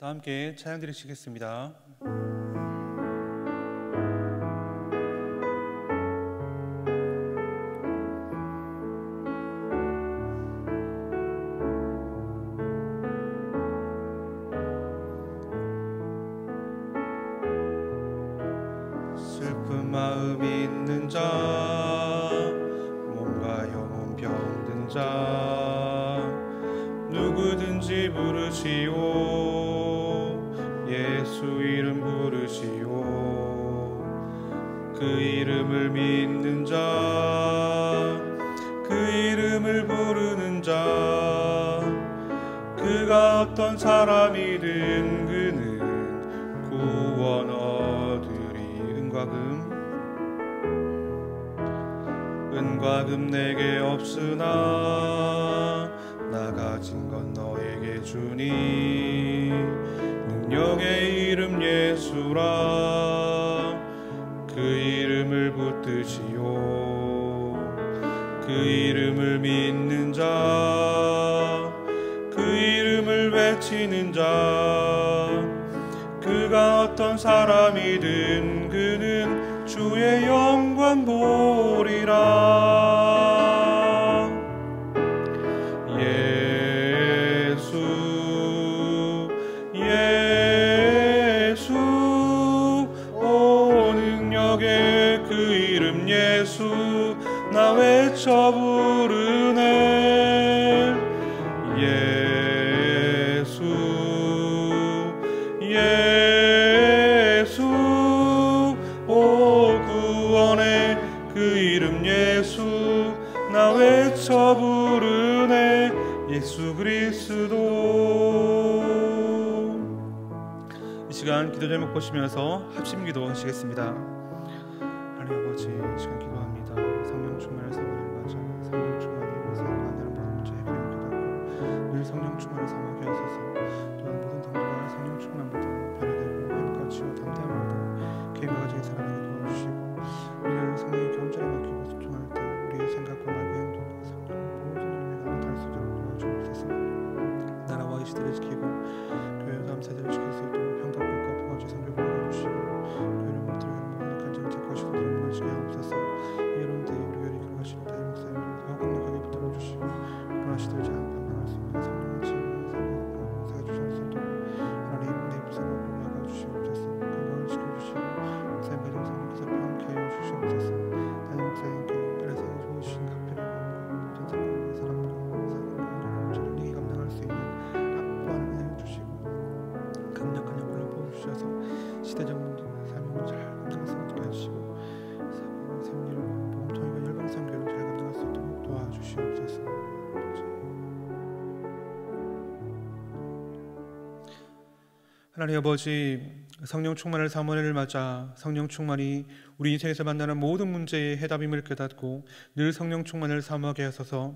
다 함께 찬양 드리시겠습니다. 슬픈 마음 있는 자, 몸과 영혼 병든 자, 누구든지 부르시오. 예수 이름 부르시오. 그 이름을 믿는 자, 그 이름을 부르는 자, 그가 어떤 사람이든 그는 구원 얻으리. 은과 금 내게 없으나 나 가진 건 너에게 주니. 능력의 이름 예수라. 그 이름을 붙드시오. 그 이름을 믿는 자, 그 이름을 외치는 자, 그가 어떤 사람이든 그는 주의 영광 보리라. 예수 예수 오 능력의 그 이름 예수 나 외쳐 부르네. 예수 예수 오 구원의 그 이름 예수 나 외쳐 부르네. 예수 그리스도. 이 시간 기도 제목 보시면서 합심 기도 하시겠습니다. 하나님 아버지, 이 시간 기도합니다. 성령 충만을 사모하는 맞아. 성령 충만이 요새 만나는 모든 문제 해결을 깨닫고 늘 성령 충만을 사모하게 하소서. 또한 모든 성도가 성령 충만부터 변화되고 행복과 치유 담대함을 얻어 계획과 가진 사랑에게 도와주시고, 우리가 성령의 경험자를 맡기고 집중할 때 우리의 생각과 말과 행동과 성령의 모든 능력을 나타낼 수 있도록 도와주옵소서. 나라와 이 시대를 지키고 교회와 다음 세대를 지킬 수 있도록 평등법과 포괄적 성경을 알려주시고, 교회를 무너뜨리는 모든 악한 정책과 시도들을 무너지게 하옵소서. 이런 때에 우리 교회를 이끌어 가시는 담임 목사님을 더 강력하게 붙들어 주시고, 코로나 시대를 잘 방방할 수 있는 성령의 지혜와 사랑을 주실 수 있도록 하나님 내 입술을 막아주시옵소서. 건강을 지켜주시고 목사님 가정 성령께서 평안케 하여 주시옵소서. 담임 목사님께 은혜상에 좋으신 각별한 모든 사람과 사람과 문제를 능히 감당할 수 있는 확보하는 은혜를 주시고 강력한 영혼을 부어주셔서 시대적 삶을 잘 감당할 수 있게 해주시고 생일과 복음통일과 열방선교를 잘 감당할 수 있도록 도와주시옵소서. 하나님 아버지, 성령 충만을 사모를 맞아 성령 충만이 우리 인생에서 만나는 모든 문제의 해답임을 깨닫고 늘 성령 충만을 사모하게 하소서.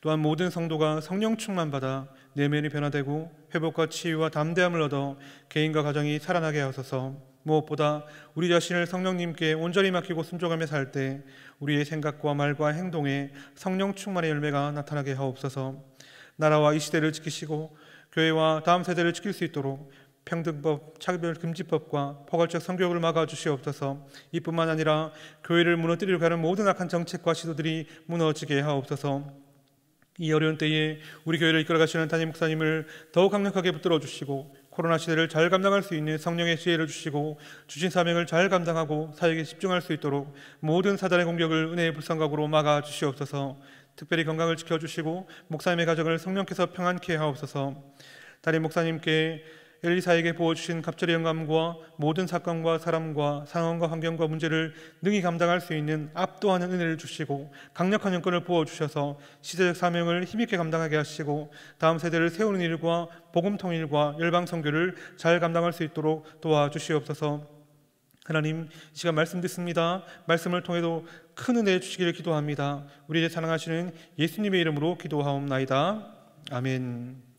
또한 모든 성도가 성령 충만받아 내면이 변화되고 회복과 치유와 담대함을 얻어 개인과 가정이 살아나게 하소서. 무엇보다 우리 자신을 성령님께 온전히 맡기고 순종하며 살 때 우리의 생각과 말과 행동에 성령 충만의 열매가 나타나게 하옵소서. 나라와 이 시대를 지키시고 교회와 다음 세대를 지킬 수 있도록 평등법, 차별금지법과 포괄적 성교육을 막아주시옵소서. 이뿐만 아니라 교회를 무너뜨리려고 하는 모든 악한 정책과 시도들이 무너지게 하옵소서. 이 어려운 때에 우리 교회를 이끌어가시는 담임 목사님을 더욱 강력하게 붙들어 주시고 코로나 시대를 잘 감당할 수 있는 성령의 지혜를 주시고 주신 사명을 잘 감당하고 사역에 집중할 수 있도록 모든 사단의 공격을 은혜의 불성각으로 막아주시옵소서. 특별히 건강을 지켜주시고 목사님의 가정을 성령께서 평안케 하옵소서. 담임 목사님께 엘리사에게 부어주신 갑절의 영감과 모든 사건과 사람과 상황과 환경과 문제를 능히 감당할 수 있는 압도하는 은혜를 주시고 강력한 영권을 부어주셔서 시대적 사명을 힘있게 감당하게 하시고 다음 세대를 세우는 일과 복음 통일과 열방 선교를 잘 감당할 수 있도록 도와주시옵소서. 하나님, 이 시간 말씀 듣습니다. 말씀을 통해도 큰 은혜 주시기를 기도합니다. 우리의 사랑하시는 예수님의 이름으로 기도하옵나이다. 아멘.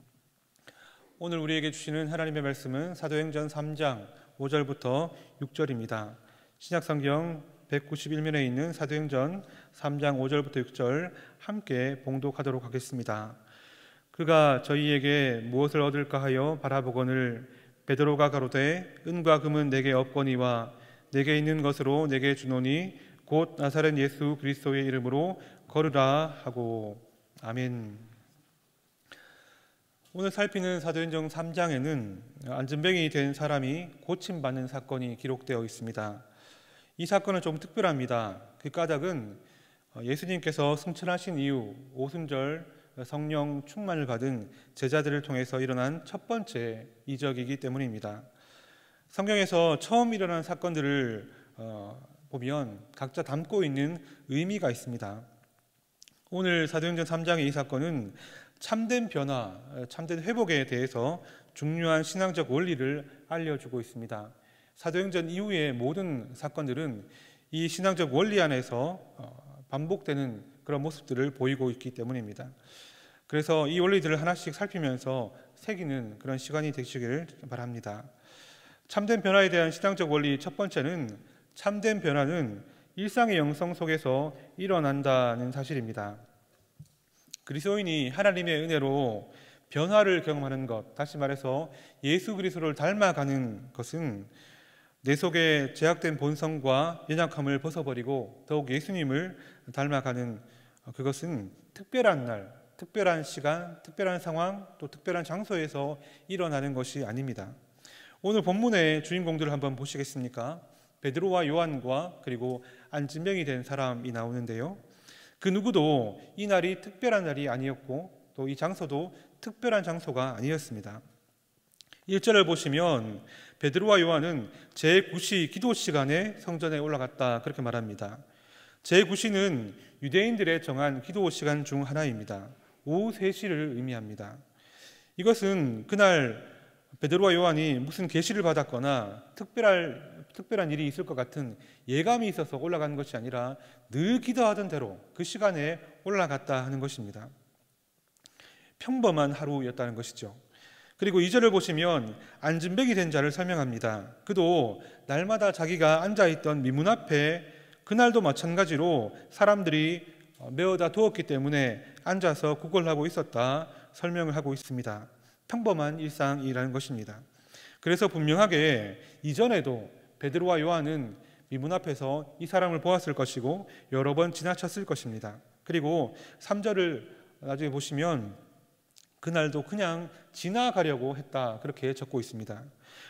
오늘 우리에게 주시는 하나님의 말씀은 사도행전 3장 5절부터 6절입니다. 신약성경 191면에 있는 사도행전 3장 5절부터 6절 함께 봉독하도록 하겠습니다. 그가 저희에게 무엇을 얻을까 하여 바라보거늘 베드로가 가로되 은과 금은 내게 없거니와 내게 있는 것으로 내게 주노니 곧 나사렛 예수 그리스도의 이름으로 걸으라 하고. 아멘. 오늘 살피는 사도행전 3장에는 안진병이 된 사람이 고침받는 사건이 기록되어 있습니다. 이 사건은 좀 특별합니다. 그 까닭은 예수님께서 승천하신 이후 오순절 성령 충만을 받은 제자들을 통해서 일어난 첫 번째 이적이기 때문입니다. 성경에서 처음 일어난 사건들을 보면 각자 담고 있는 의미가 있습니다. 오늘 사도행전 3장의 이 사건은 참된 변화, 참된 회복에 대해서 중요한 신앙적 원리를 알려주고 있습니다. 사도행전 이후의 모든 사건들은 이 신앙적 원리 안에서 반복되는 그런 모습들을 보이고 있기 때문입니다. 그래서 이 원리들을 하나씩 살피면서 새기는 그런 시간이 되시기를 바랍니다. 참된 변화에 대한 신앙적 원리 첫 번째는 참된 변화는 일상의 영성 속에서 일어난다는 사실입니다. 그리스도인이 하나님의 은혜로 변화를 경험하는 것, 다시 말해서 예수 그리스도를 닮아가는 것은 내 속에 제약된 본성과 연약함을 벗어버리고 더욱 예수님을 닮아가는 그것은 특별한 날, 특별한 시간, 특별한 상황, 또 특별한 장소에서 일어나는 것이 아닙니다. 오늘 본문의 주인공들을 한번 보시겠습니까? 베드로와 요한과 그리고 안진병이 된 사람이 나오는데요. 그 누구도 이 날이 특별한 날이 아니었고 또 이 장소도 특별한 장소가 아니었습니다. 1절을 보시면 베드로와 요한은 제9시 기도 시간에 성전에 올라갔다 그렇게 말합니다. 제9시는 유대인들의 정한 기도 시간 중 하나입니다. 오후 3시를 의미합니다. 이것은 그날 베드로와 요한이 무슨 계시를 받았거나 특별한 일이 있을 것 같은 예감이 있어서 올라가는 것이 아니라 늘 기도하던 대로 그 시간에 올라갔다 하는 것입니다. 평범한 하루였다는 것이죠. 그리고 2절을 보시면 안진병이 된 자를 설명합니다. 그도 날마다 자기가 앉아있던 미문 앞에 그날도 마찬가지로 사람들이 메어다 두었기 때문에 앉아서 구걸하고 있었다 설명을 하고 있습니다. 평범한 일상이라는 것입니다. 그래서 분명하게 이전에도 베드로와 요한은 미문 앞에서 이 사람을 보았을 것이고 여러 번 지나쳤을 것입니다. 그리고 3절을 나중에 보시면 그날도 그냥 지나가려고 했다 그렇게 적고 있습니다.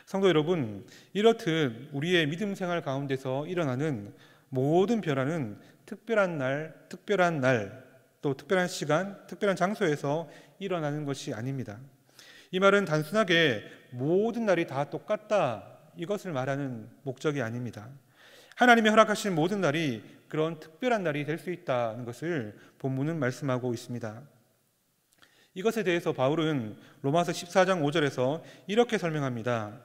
성도 여러분, 이렇듯 우리의 믿음 생활 가운데서 일어나는 모든 변화는 특별한 날, 또 특별한 시간, 특별한 장소에서 일어나는 것이 아닙니다. 이 말은 단순하게 모든 날이 다 똑같다 이것을 말하는 목적이 아닙니다. 하나님이 허락하신 모든 날이 그런 특별한 날이 될 수 있다는 것을 본문은 말씀하고 있습니다. 이것에 대해서 바울은 로마서 14장 5절에서 이렇게 설명합니다.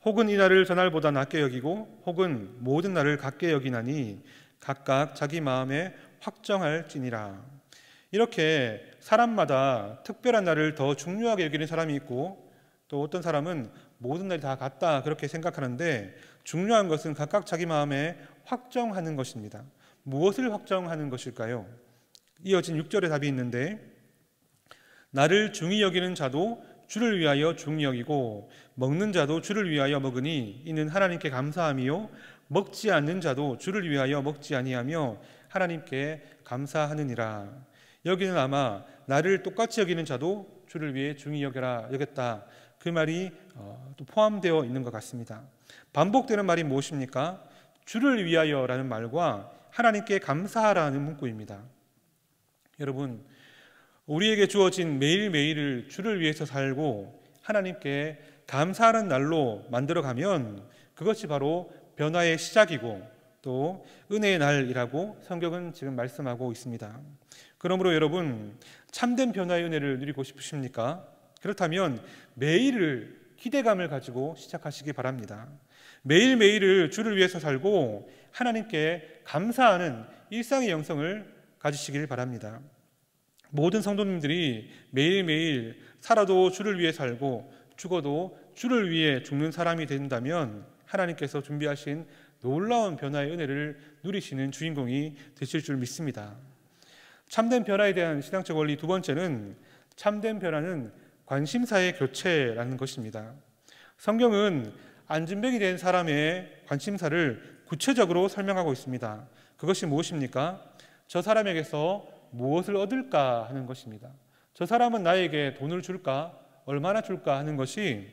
혹은 이 날을 저날보다 낮게 여기고 혹은 모든 날을 같게 여기나니 각각 자기 마음에 확정할지니라. 이렇게 사람마다 특별한 날을 더 중요하게 여기는 사람이 있고 또 어떤 사람은 모든 날이 다 같다 그렇게 생각하는데 중요한 것은 각각 자기 마음에 확정하는 것입니다. 무엇을 확정하는 것일까요? 이어진 6절의 답이 있는데 나를 중히 여기는 자도 주를 위하여 중히 여기고 먹는 자도 주를 위하여 먹으니 이는 하나님께 감사함이요 먹지 않는 자도 주를 위하여 먹지 아니하며 하나님께 감사하느니라. 여기는 아마 나를 똑같이 여기는 자도 주를 위해 중히 여겼다 그 말이 또 포함되어 있는 것 같습니다. 반복되는 말이 무엇입니까? 주를 위하여라는 말과 하나님께 감사하라는 문구입니다. 여러분, 우리에게 주어진 매일매일을 주를 위해서 살고 하나님께 감사하는 날로 만들어가면 그것이 바로 변화의 시작이고 또 은혜의 날이라고 성경은 지금 말씀하고 있습니다. 그러므로 여러분, 참된 변화의 은혜를 누리고 싶으십니까? 그렇다면 매일을 기대감을 가지고 시작하시기 바랍니다. 매일매일을 주를 위해서 살고 하나님께 감사하는 일상의 영성을 가지시길 바랍니다. 모든 성도님들이 매일매일 살아도 주를 위해 살고 죽어도 주를 위해 죽는 사람이 된다면 하나님께서 준비하신 놀라운 변화의 은혜를 누리시는 주인공이 되실 줄 믿습니다. 참된 변화에 대한 신앙적 원리 두 번째는 참된 변화는 관심사의 교체라는 것입니다. 성경은 안진뱅이 된 사람의 관심사를 구체적으로 설명하고 있습니다. 그것이 무엇입니까? 저 사람에게서 무엇을 얻을까 하는 것입니다. 저 사람은 나에게 돈을 줄까? 얼마나 줄까 하는 것이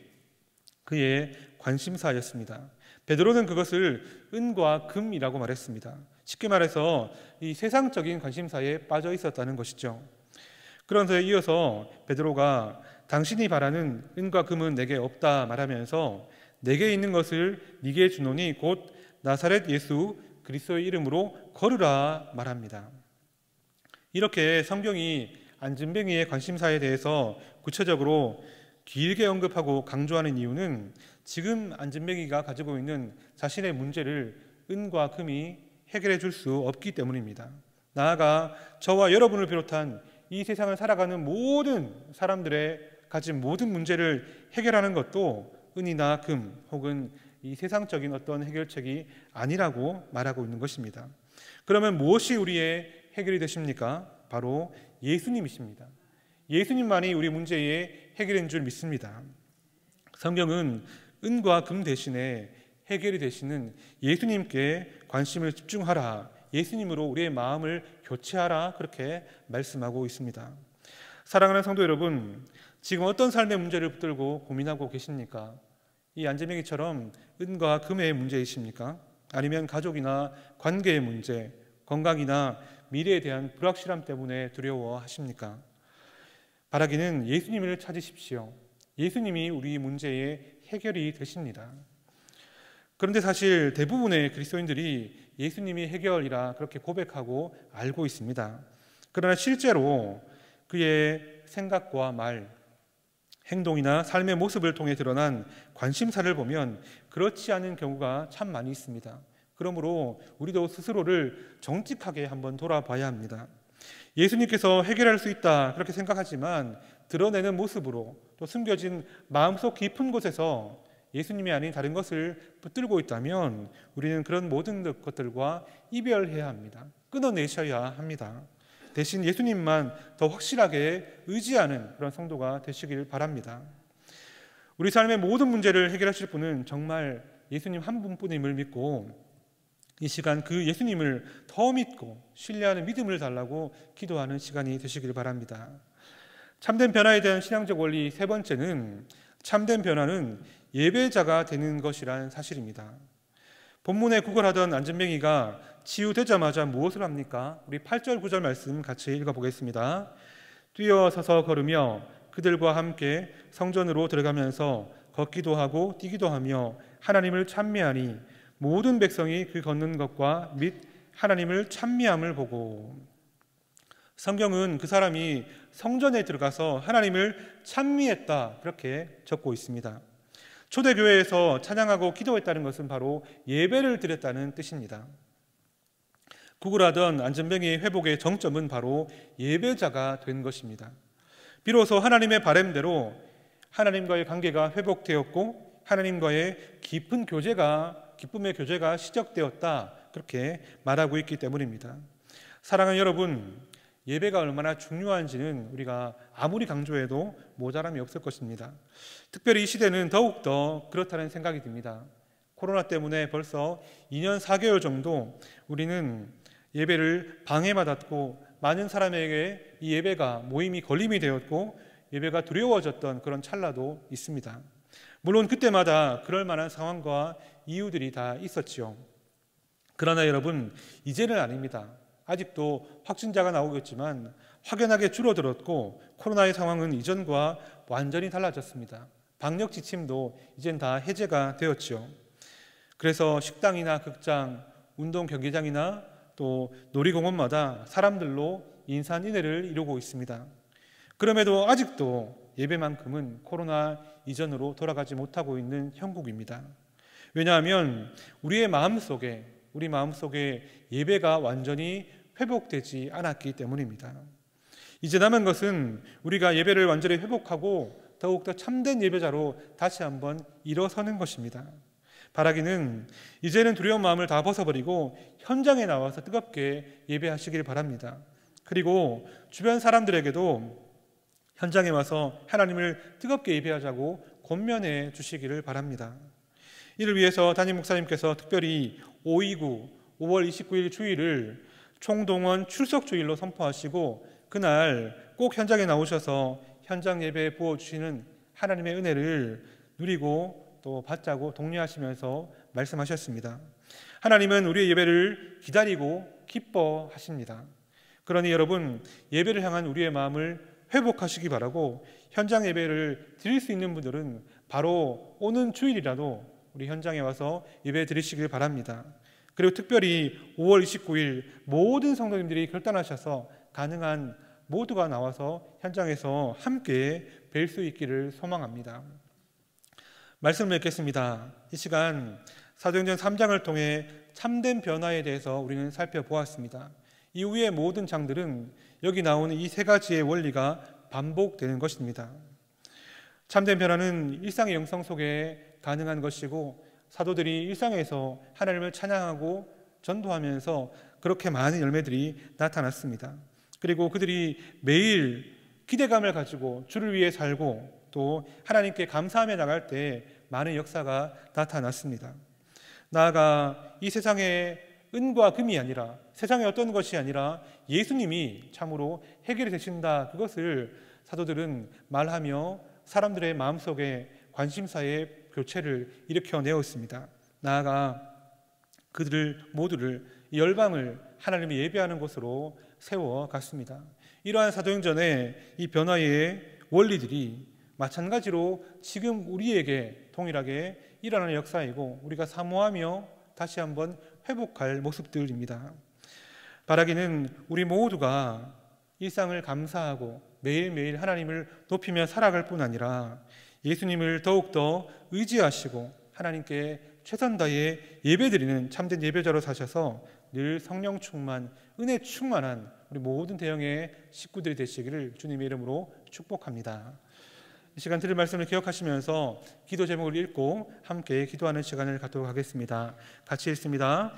그의 관심사였습니다. 베드로는 그것을 은과 금이라고 말했습니다. 쉽게 말해서 이 세상적인 관심사에 빠져 있었다는 것이죠. 그런데 이어서 베드로가 당신이 바라는 은과 금은 내게 없다 말하면서 내게 있는 것을 네게 주노니 곧 나사렛 예수 그리스도의 이름으로 걸으라 말합니다. 이렇게 성경이 안진뱅이의 관심사에 대해서 구체적으로 길게 언급하고 강조하는 이유는 지금 안진뱅이가 가지고 있는 자신의 문제를 은과 금이 해결해 줄 수 없기 때문입니다. 나아가 저와 여러분을 비롯한 이 세상을 살아가는 모든 사람들의 가진 모든 문제를 해결하는 것도 은이나 금 혹은 이 세상적인 어떤 해결책이 아니라고 말하고 있는 것입니다. 그러면 무엇이 우리의 해결이 되십니까? 바로 예수님이십니다. 예수님만이 우리 문제의 해결인 줄 믿습니다. 성경은 은과 금 대신에 해결이 되시는 예수님께 관심을 집중하라, 예수님으로 우리의 마음을 교체하라, 그렇게 말씀하고 있습니다. 사랑하는 성도 여러분, 지금 어떤 삶의 문제를 붙들고 고민하고 계십니까? 이 안진뱅이처럼 은과 금의 문제이십니까? 아니면 가족이나 관계의 문제, 건강이나 미래에 대한 불확실함 때문에 두려워하십니까? 바라기는 예수님을 찾으십시오. 예수님이 우리 문제의 해결이 되십니다. 그런데 사실 대부분의 그리스도인들이 예수님이 해결이라 그렇게 고백하고 알고 있습니다. 그러나 실제로 그의 생각과 말, 행동이나 삶의 모습을 통해 드러난 관심사를 보면 그렇지 않은 경우가 참 많이 있습니다. 그러므로 우리도 스스로를 정직하게 한번 돌아봐야 합니다. 예수님께서 해결할 수 있다 그렇게 생각하지만 드러내는 모습으로 또 숨겨진 마음속 깊은 곳에서 예수님이 아닌 다른 것을 붙들고 있다면 우리는 그런 모든 것들과 이별해야 합니다. 끊어내셔야 합니다. 대신 예수님만 더 확실하게 의지하는 그런 성도가 되시길 바랍니다. 우리 삶의 모든 문제를 해결하실 분은 정말 예수님 한 분뿐임을 믿고 이 시간 그 예수님을 더 믿고 신뢰하는 믿음을 달라고 기도하는 시간이 되시길 바랍니다. 참된 변화에 대한 신앙적 원리 세 번째는 참된 변화는 예배자가 되는 것이란 사실입니다. 본문에 구걸하던 안진뱅이가 치유되자마자 무엇을 합니까? 우리 8절 9절 말씀 같이 읽어보겠습니다. 뛰어서서 걸으며 그들과 함께 성전으로 들어가면서 걷기도 하고 뛰기도 하며 하나님을 찬미하니 모든 백성이 그 걷는 것과 및 하나님을 찬미함을 보고. 성경은 그 사람이 성전에 들어가서 하나님을 찬미했다 그렇게 적고 있습니다. 초대교회에서 찬양하고 기도했다는 것은 바로 예배를 드렸다는 뜻입니다. 구걸하던 안진뱅이의 회복의 정점은 바로 예배자가 된 것입니다. 비로소 하나님의 바램대로 하나님과의 관계가 회복되었고 하나님과의 깊은 기쁨의 교제가 시작되었다 그렇게 말하고 있기 때문입니다. 사랑하는 여러분, 예배가 얼마나 중요한지는 우리가 아무리 강조해도 모자람이 없을 것입니다. 특별히 이 시대는 더욱더 그렇다는 생각이 듭니다. 코로나 때문에 벌써 2년 4개월 정도 우리는 예배를 방해받았고 많은 사람에게 이 예배가 모임이 걸림이 되었고 예배가 두려워졌던 그런 찰나도 있습니다. 물론 그때마다 그럴 만한 상황과 이유들이 다 있었지요. 그러나 여러분, 이제는 아닙니다. 아직도 확진자가 나오겠지만 확연하게 줄어들었고 코로나의 상황은 이전과 완전히 달라졌습니다. 방역 지침도 이젠 다 해제가 되었죠. 그래서 식당이나 극장, 운동 경기장이나 또 놀이공원마다 사람들로 인산인해를 이루고 있습니다. 그럼에도 아직도 예배만큼은 코로나 이전으로 돌아가지 못하고 있는 형국입니다. 왜냐하면 우리 마음속에 예배가 완전히 회복되지 않았기 때문입니다. 이제 남은 것은 우리가 예배를 완전히 회복하고 더욱더 참된 예배자로 다시 한번 일어서는 것입니다. 바라기는 이제는 두려운 마음을 다 벗어버리고 현장에 나와서 뜨겁게 예배하시길 바랍니다. 그리고 주변 사람들에게도 현장에 와서 하나님을 뜨겁게 예배하자고 권면해 주시기를 바랍니다. 이를 위해서 담임 목사님께서 특별히 529, 5월 29일 주일을 총동원 출석 주일로 선포하시고 그날 꼭 현장에 나오셔서 현장 예배에 부어주시는 하나님의 은혜를 누리고 또 받자고 독려하시면서 말씀하셨습니다. 하나님은 우리의 예배를 기다리고 기뻐하십니다. 그러니 여러분, 예배를 향한 우리의 마음을 회복하시기 바라고 현장 예배를 드릴 수 있는 분들은 바로 오는 주일이라도 우리 현장에 와서 예배 드리시길 바랍니다. 그리고 특별히 5월 29일 모든 성도님들이 결단하셔서 가능한 모두가 나와서 현장에서 함께 뵐 수 있기를 소망합니다. 말씀을 읽겠습니다. 이 시간 사도행전 3장을 통해 참된 변화에 대해서 우리는 살펴보았습니다. 이후의 모든 장들은 여기 나오는 이 세 가지의 원리가 반복되는 것입니다. 참된 변화는 일상의 영성 속에 가능한 것이고 사도들이 일상에서 하나님을 찬양하고 전도하면서 그렇게 많은 열매들이 나타났습니다. 그리고 그들이 매일 기대감을 가지고 주를 위해 살고 또 하나님께 감사하며 나갈 때 많은 역사가 나타났습니다. 나아가 이 세상의 은과 금이 아니라 세상의 어떤 것이 아니라 예수님이 참으로 해결이 되신다, 그것을 사도들은 말하며 사람들의 마음속에 관심사의 교체를 일으켜내었습니다. 나아가 그들 모두를 열방을 하나님이 예배하는 곳으로 세워갔습니다. 이러한 사도행전의 이 변화의 원리들이 마찬가지로 지금 우리에게 동일하게 일어나는 역사이고 우리가 사모하며 다시 한번 회복할 모습들입니다. 바라기는 우리 모두가 일상을 감사하고 매일매일 하나님을 높이며 살아갈 뿐 아니라 예수님을 더욱더 의지하시고 하나님께 최선 다해 예배드리는 참된 예배자로 사셔서 늘 성령 충만, 은혜 충만한 우리 모든 대형의 식구들이 되시기를 주님의 이름으로 축복합니다. 이 시간 들을 말씀을 기억하시면서 기도 제목을 읽고 함께 기도하는 시간을 갖도록 하겠습니다. 같이 읽습니다.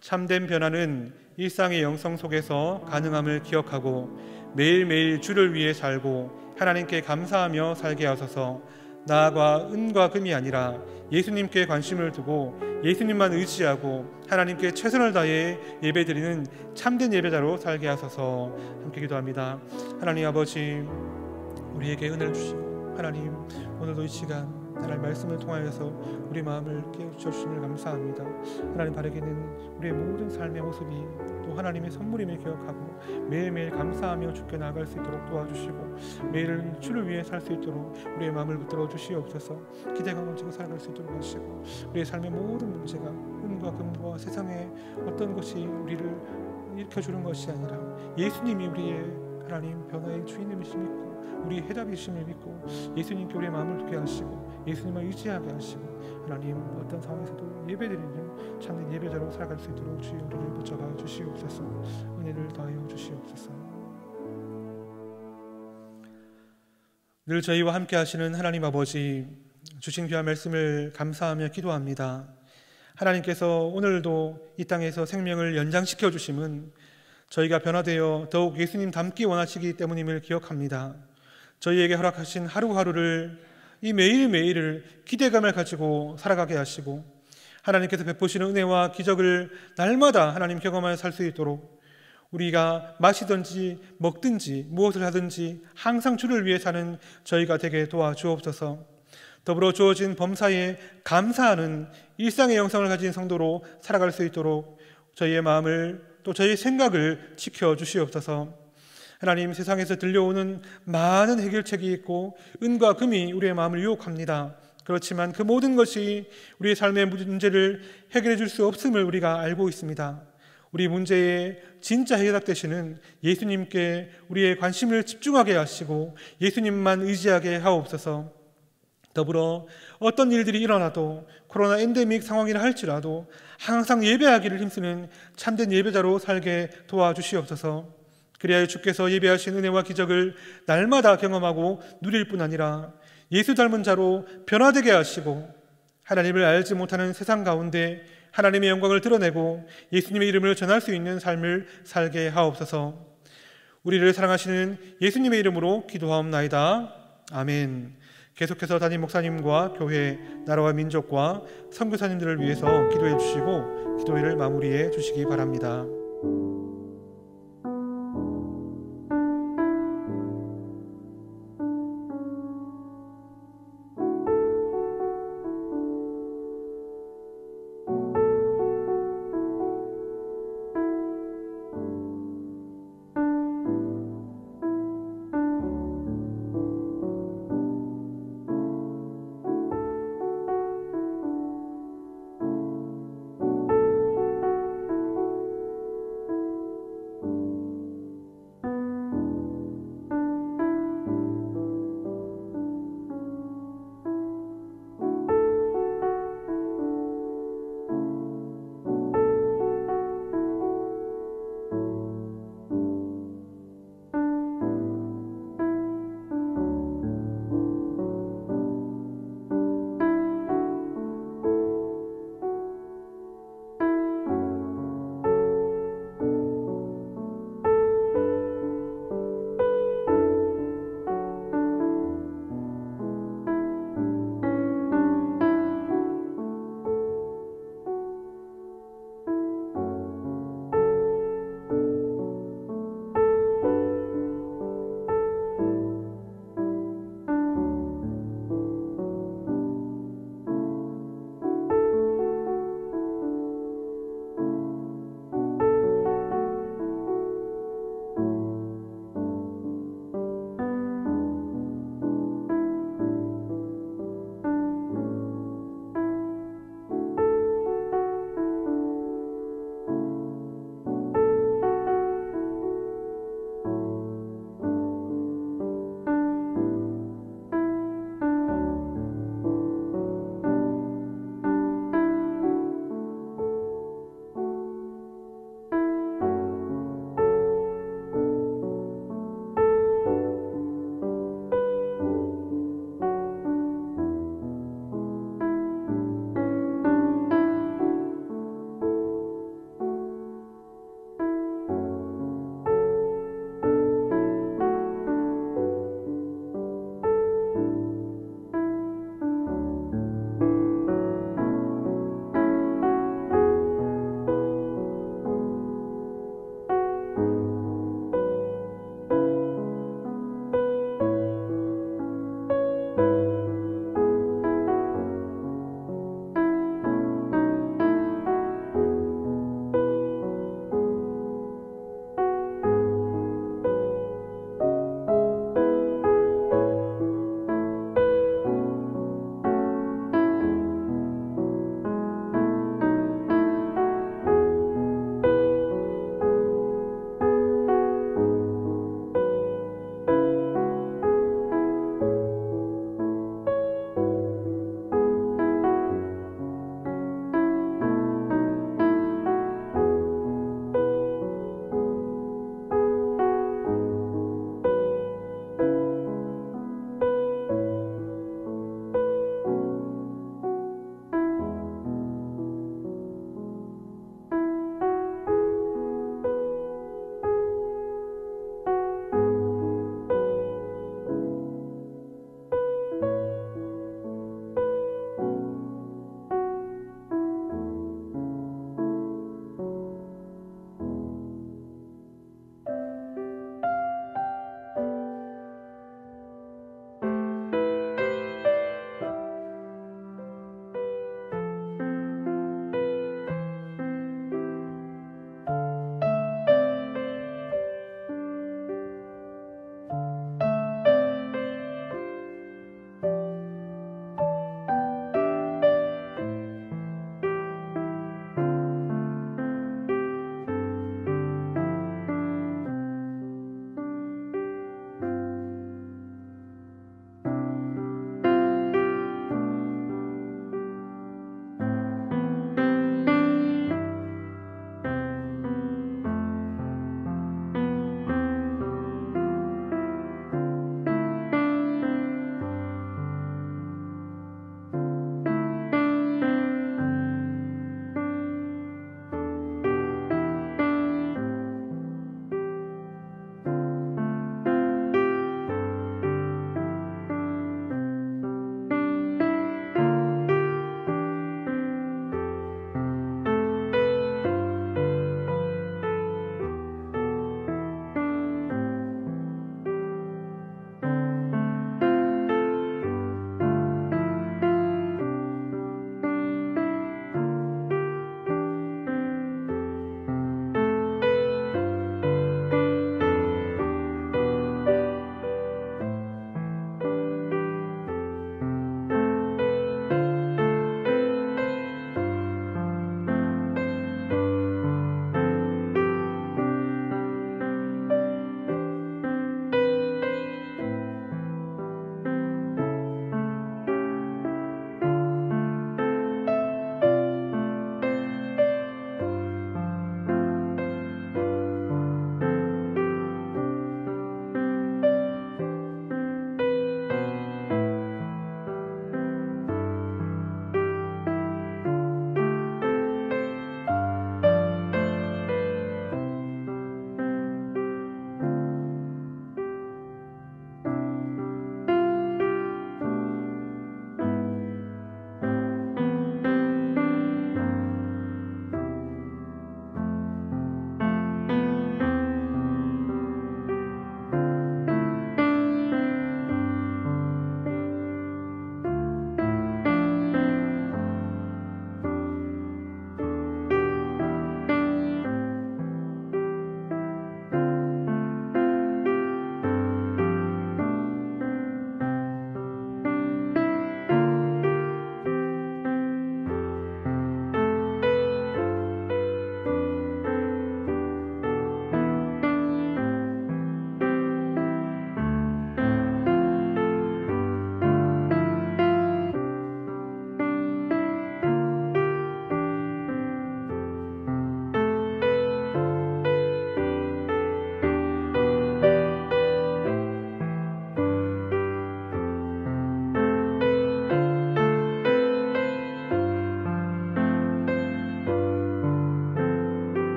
참된 변화는 일상의 영성 속에서 가능함을 기억하고 매일매일 주를 위해 살고 하나님께 감사하며 살게 하소서. 나아가 은과 금이 아니라 예수님께 관심을 두고 예수님만 의지하고 하나님께 최선을 다해 예배드리는 참된 예배자로 살게 하소서. 함께 기도합니다. 하나님 아버지, 우리에게 은혜를 주시고 하나님, 오늘도 이 시간 하나님 말씀을 통하여서 우리 마음을 깨우쳐주심을 감사합니다. 하나님, 바라기는 우리의 모든 삶의 모습이 또 하나님의 선물임을 기억하고 매일매일 감사하며 주께 나아갈 수 있도록 도와주시고 매일 주를 위해 살 수 있도록 우리의 마음을 붙들어 주시옵소서. 기대감을 가지고 살아갈 수 있도록 하시고 우리의 삶의 모든 문제가 은과 금과 세상의 어떤 것이 우리를 일으켜주는 것이 아니라 예수님이 우리의 하나님 변화의 주인님이심을 믿고 우리의 해답이심을 믿고 예수님께 우리의 마음을 두게 하시고 예수님을 의지하게 하시고 하나님 어떤 상황에서도 예배드리는 참된 예배자로 살아갈 수 있도록 주의 우리를 붙잡아 주시옵소서. 은혜를 더하여 주시옵소서. 늘 저희와 함께 하시는 하나님 아버지, 주신 귀한 말씀을 감사하며 기도합니다. 하나님께서 오늘도 이 땅에서 생명을 연장시켜 주심은 저희가 변화되어 더욱 예수님 닮기 원하시기 때문임을 기억합니다. 저희에게 허락하신 하루하루를, 이 매일매일을 기대감을 가지고 살아가게 하시고 하나님께서 베푸시는 은혜와 기적을 날마다 하나님 경험하여 살 수 있도록 우리가 마시든지 먹든지 무엇을 하든지 항상 주를 위해 사는 저희가 되게 도와주옵소서. 더불어 주어진 범사에 감사하는 일상의 영성을 가진 성도로 살아갈 수 있도록 저희의 마음을 또 저희의 생각을 지켜주시옵소서. 하나님, 세상에서 들려오는 많은 해결책이 있고 은과 금이 우리의 마음을 유혹합니다. 그렇지만 그 모든 것이 우리의 삶의 문제를 해결해 줄 수 없음을 우리가 알고 있습니다. 우리 문제의 진짜 해답 되시는 예수님께 우리의 관심을 집중하게 하시고 예수님만 의지하게 하옵소서. 더불어 어떤 일들이 일어나도 코로나 엔데믹 상황이라 할지라도 항상 예배하기를 힘쓰는 참된 예배자로 살게 도와주시옵소서. 그리하여 주께서 예배하신 은혜와 기적을 날마다 경험하고 누릴 뿐 아니라 예수 닮은 자로 변화되게 하시고 하나님을 알지 못하는 세상 가운데 하나님의 영광을 드러내고 예수님의 이름을 전할 수 있는 삶을 살게 하옵소서. 우리를 사랑하시는 예수님의 이름으로 기도하옵나이다. 아멘. 계속해서 담임 목사님과 교회, 나라와 민족과 선교사님들을 위해서 기도해 주시고 기도회를 마무리해 주시기 바랍니다.